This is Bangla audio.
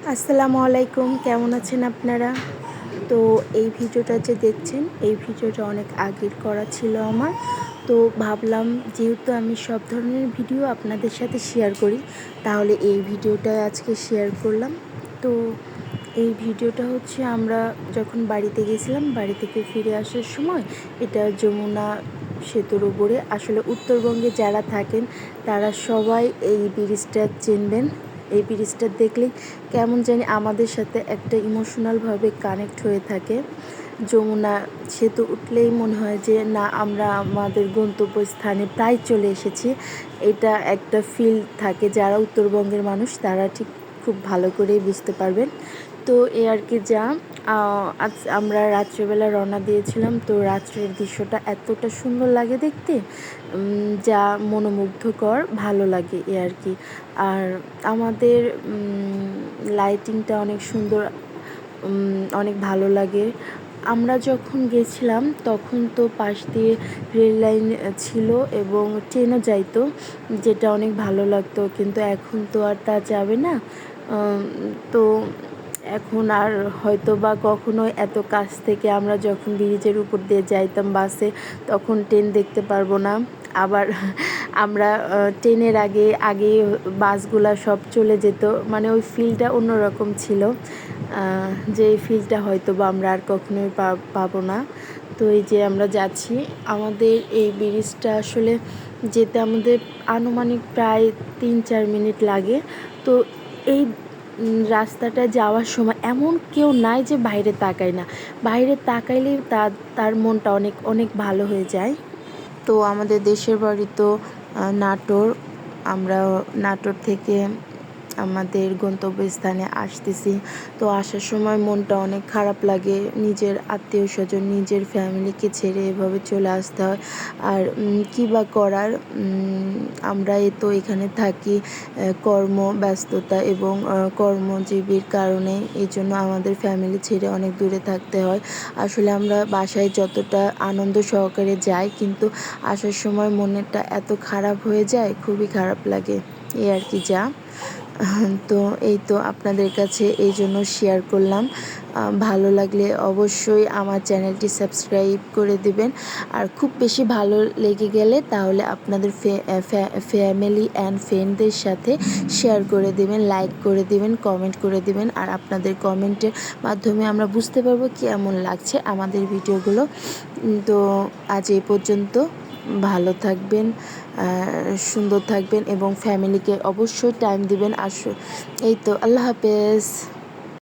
আসসালামু আলাইকুম, কেমন আছেন আপনারা? তো এই ভিডিওটা যে দেখছেন, এই ভিডিওটা অনেক আগের করা ছিল আমার। তো ভাবলাম যেহেতু আমি সব ধরনের ভিডিও আপনাদের সাথে শেয়ার করি, তাহলে এই ভিডিওটা আজকে শেয়ার করলাম। তো এই ভিডিওটা হচ্ছে আমরা যখন বাড়িতে গেছিলাম, বাড়ি থেকে ফিরে আসার সময় এটা যমুনা সেতুর উপরে। আসলে উত্তরবঙ্গে যারা থাকেন তারা সবাই এই ব্রিজটা চিনবেন। এই ব্রিজটা দেখলেই কেমন জানি আমাদের সাথে একটা ইমোশনালভাবে কানেক্ট হয়ে থাকে। যমুনা সেতু উঠলেই মনে হয় যে না, আমরা আমাদের গন্তব্যস্থানে প্রায় চলে এসেছি। এটা একটা ফিল থাকে, যারা উত্তরবঙ্গের মানুষ তারা ঠিক খুব ভালো করেই বুঝতে পারবেন। তো এই আর কি যা আজ আমরা রাত্রেবেলা রওনা দিয়েছিলাম। তো রাত্রের দৃশ্যটা এতটা সুন্দর লাগে দেখতে, যা মনোমুগ্ধকর, ভালো লাগে এই আর কি। আর আমাদের লাইটিংটা অনেক সুন্দর, অনেক ভালো লাগে। আমরা যখন গেছিলাম তখন তো পাশ দিয়ে রেল লাইন ছিল এবং ট্রেনও যাইতো, যেটা অনেক ভালো লাগতো। কিন্তু এখন তো আর তা যাবে না। তো এখন আর হয়তো বা কখনো এত কাছ থেকে আমরা যখন ব্রিজের উপর দিয়ে যাইতাম বাসে, তখন ট্রেন দেখতে পারবো না। আবার আমরা ট্রেনের আগে বাসগুলা সব চলে যেত, মানে ওই ফিলটা অন্যরকম ছিল, যে ফিলটা হয়তো বা আমরা আর কখনোই পাবো না। তো এই যে আমরা যাচ্ছি, আমাদের এই ব্রিজটা আসলে যেতে আমাদের আনুমানিক প্রায় 3-4 মিনিট লাগে। তো এই রাস্তাটা যাওয়ার সময় এমন কেউ নাই যে বাইরে তাকায় না। বাইরে তাকাইলেই তার মনটা অনেক অনেক ভালো হয়ে যায়। তো আমাদের দেশের বাড়ি তো নাটোর। আমরা নাটোর থেকে আমাদের গন্তব্যস্থানে আসতেছি। তো আসার সময় মনটা অনেক খারাপ লাগে, নিজের আত্মীয় স্বজন, নিজের ফ্যামিলিকে ছেড়ে এভাবে চলে আসতে হয়। আর কী বা করার, আমরা তো এখানে থাকি কর্মব্যস্ততা এবং কর্মজীবীর কারণে, এই জন্য আমাদের ফ্যামিলি ছেড়ে অনেক দূরে থাকতে হয়। আসলে আমরা বাসায় যতটা আনন্দ সহকারে যাই, কিন্তু আসার সময় মনেরটা এত খারাপ হয়ে যায়, খুবই খারাপ লাগে এই আর কি যা। তো এই তো আপনাদের কাছে এই জন্য শেয়ার করলাম। ভালো লাগলে অবশ্যই আমার চ্যানেলটি সাবস্ক্রাইব করে দিবেন। আর খুব বেশি ভালো লেগে গেলে তাহলে আপনাদের ফ্যামিলি অ্যান্ড ফ্রেন্ডদের সাথে শেয়ার করে দিবেন, লাইক করে দিবেন, কমেন্ট করে দিবেন। আর আপনাদের কমেন্টের মাধ্যমে আমরা বুঝতে পারবো কেমন লাগছে আমাদের ভিডিওগুলো। তো আজ এই পর্যন্ত। ভালো থাকবেন, সুন্দর থাকবেন এবং ফ্যামিলিকে অবশ্যই টাইম দিবেন। এই তো, আল্লাহ হাফেজ।